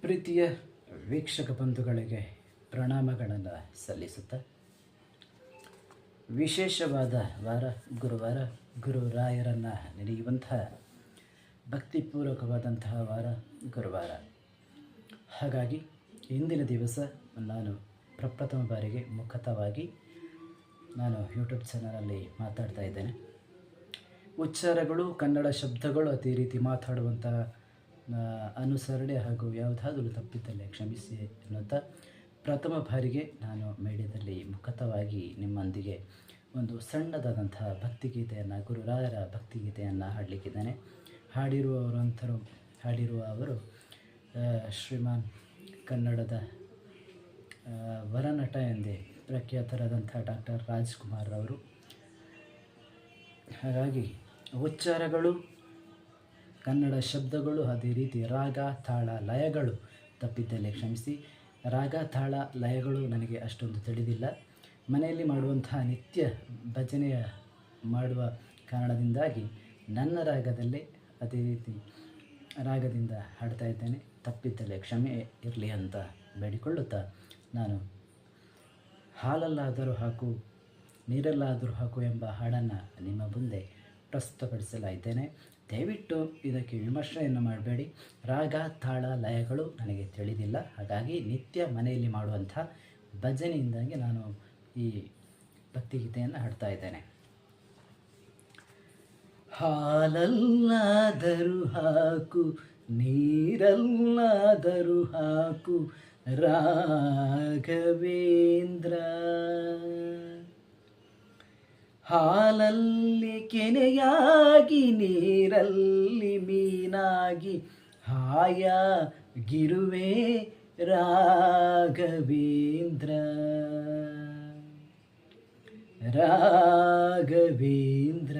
ಪ್ರೀತಿಯ ವೀಕ್ಷಕ ಬಂಧುಗಳಿಗೆ ಪ್ರಣಾಮಗಳನ್ನು ಸಲ್ಲಿಸುತ್ತಾ ವಿಶೇಷವಾದ ವಾರ ಗುರುವಾರ, ಗುರುರಾಯರನ್ನು ನೆನೆಯುವಂತಹ ಭಕ್ತಿಪೂರ್ವಕವಾದಂತಹ ವಾರ ಗುರುವಾರ. ಹಾಗಾಗಿ ಇಂದಿನ ದಿವಸ ನಾನು ಪ್ರಪ್ರಥಮ ಬಾರಿಗೆ ಮುಖತವಾಗಿ ನಾನು ಯೂಟ್ಯೂಬ್ ಚಾನಲಲ್ಲಿ ಮಾತಾಡ್ತಾ ಇದ್ದೇನೆ. ಉಚ್ಚಾರಗಳು, ಕನ್ನಡ ಶಬ್ದಗಳು ಅದೇ ರೀತಿ ಮಾತಾಡುವಂತಹ ಅನುಸರಣೆ ಹಾಗೂ ಯಾವುದಾದರೂ ತಪ್ಪಿದ್ದಲ್ಲಿ ಕ್ಷಮಿಸಿ ಎನ್ನುತ್ತಾ ಪ್ರಥಮ ಬಾರಿಗೆ ನಾನು ಮೀಡಿಯಾದಲ್ಲಿ ಮುಖತವಾಗಿ ನಿಮ್ಮೊಂದಿಗೆ ಒಂದು ಸಣ್ಣದಾದಂತಹ ಭಕ್ತಿಗೀತೆಯನ್ನು, ಗುರುರಾಯರ ಭಕ್ತಿಗೀತೆಯನ್ನು ಹಾಡಲಿಕ್ಕಿದ್ದೇನೆ. ಹಾಡಿರುವವರು ಶ್ರೀಮಾನ್ ಕನ್ನಡದ ವರನಟ ಎಂದೇ ಪ್ರಖ್ಯಾತರಾದಂಥ ಡಾಕ್ಟರ್ ರಾಜ್ಕುಮಾರ್ ಅವರು. ಹಾಗಾಗಿ ಉಚ್ಚಾರಗಳು, ಕನ್ನಡ ಶಬ್ದಗಳು, ಅದೇ ರೀತಿ ರಾಗ, ತಾಳ, ಲಯಗಳು ತಪ್ಪಿದ್ದಲ್ಲಿ ಕ್ಷಮಿಸಿ. ರಾಗ, ತಾಳ, ಲಯಗಳು ನನಗೆ ಅಷ್ಟೊಂದು ತಿಳಿದಿಲ್ಲ. ಮನೆಯಲ್ಲಿ ಮಾಡುವಂತಹ ನಿತ್ಯ ಭಜನೆಯ ಮಾಡುವ ಕಾರಣದಿಂದಾಗಿ ನನ್ನ ರಾಗದಲ್ಲೇ ಅದೇ ರೀತಿ ರಾಗದಿಂದ ಹಾಡ್ತಾ ಇದ್ದೇನೆ. ತಪ್ಪಿದ್ದಲ್ಲಿ ಕ್ಷಮೆ ಇರಲಿ ಅಂತ ಬೇಡಿಕೊಳ್ಳುತ್ತಾ ನಾನು ಹಾಲಲ್ಲಾದರೂ ಹಾಕು, ನೀರಲ್ಲಾದರೂ ಹಾಕು ಎಂಬ ಹಾಡನ್ನು ನಿಮ್ಮ ಮುಂದೆ ಪ್ರಸ್ತುತಪಡಿಸಲಾಯಿದ್ದೇನೆ. ದಯವಿಟ್ಟು ಇದಕ್ಕೆ ವಿಮರ್ಶೆಯನ್ನು ಮಾಡಬೇಡಿ. ರಾಗ, ತಾಳ, ಲಯಗಳು ನನಗೆ ತಿಳಿದಿಲ್ಲ. ಹಾಗಾಗಿ ನಿತ್ಯ ಮನೆಯಲ್ಲಿ ಮಾಡುವಂಥ ಭಜನೆಯಿಂದಾಗಿ ನಾನು ಈ ಭಕ್ತಿಗೀತೆಯನ್ನು ಹಾಡ್ತಾ ಇದ್ದೇನೆ. ಹಾಲಲ್ಲಾದರೂ ಹಾಕು, ನೀರಲ್ಲಾದರೂ ಹಾಕು, ರಾಘವೇಂದ್ರ. ಹಾಲಲ್ಲಿ ಕೆನೆಯಾಗಿ, ನೀರಲ್ಲಿ ಮೀನಾಗಿ, ಹಾಯಾಗಿರುವೆ ರಾಘವೇಂದ್ರ. ರಾಘವೇಂದ್ರ.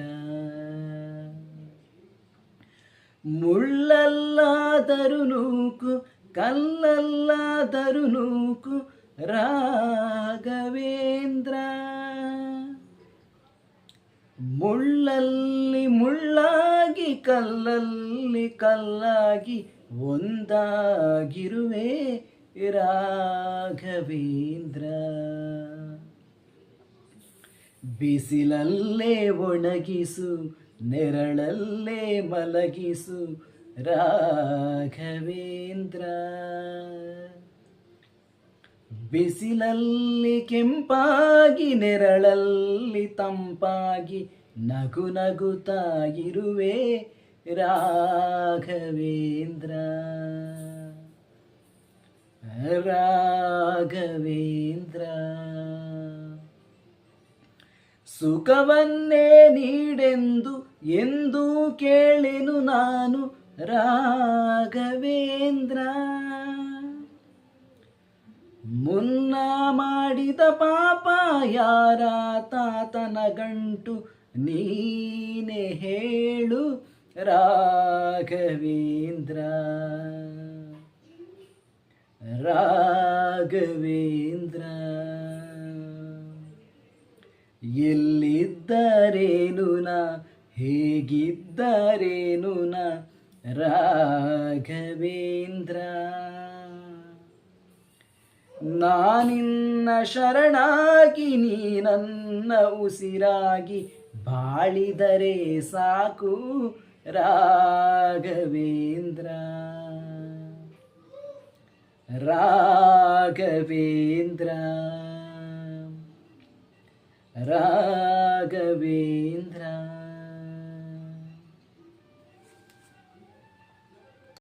ಮುಳ್ಳಲ್ಲಾದರೂ ನೂಕು, ಕಲ್ಲಲ್ಲಾದರೂ ನೂಕು, ರಾಘವೇಂದ್ರ. ಮುಳ್ಳಲ್ಲಿ ಮುಳ್ಳಾಗಿ, ಕಲ್ಲಲ್ಲಿ ಕಲ್ಲಾಗಿ, ಒಂದಾಗಿರುವೆ ರಾಘವೇಂದ್ರ. ಬಿಸಿಲಲ್ಲೇ ಒಣಗಿಸು, ನೆರಳಲ್ಲೇ ಮಲಗಿಸು, ರಾಘವೇಂದ್ರ. ಬಿಸಿಲಲ್ಲಿ ಕೆಂಪಾಗಿ, ನೆರಳಲ್ಲಿ ತಂಪಾಗಿ, ನಗು ನಗುತ್ತಾ ಇರುವೆ ರಾಘವೇಂದ್ರ. ರಾಘವೇಂದ್ರ. ಸುಖವನ್ನೇ ನೀಡೆಂದು ಎಂದು ಕೇಳೆನು ನಾನು ರಾಘವೇಂದ್ರ. ಮುನ್ನ ಮಾಡಿದ ಪಾಪ ಯಾರ ತಾತನ ಗಂಟು, ನೀನೆ ಹೇಳು ರಾಘವೇಂದ್ರ. ರಾಘವೇಂದ್ರ. ಎಲ್ಲಿದ್ದರೇನು ನಾ, ಹೇಗಿದ್ದರೇನು ನಾ ರಾಘವೇಂದ್ರ. ನಾನಿನ್ನ ಶರಣಾಗಿ, ನೀ ನನ್ನ ಉಸಿರಾಗಿ, ಬಾಳಿದರೆ ಸಾಕು ರಾಘವೇಂದ್ರ. ರಾಘವೇಂದ್ರ. ರಾಘವೇಂದ್ರ.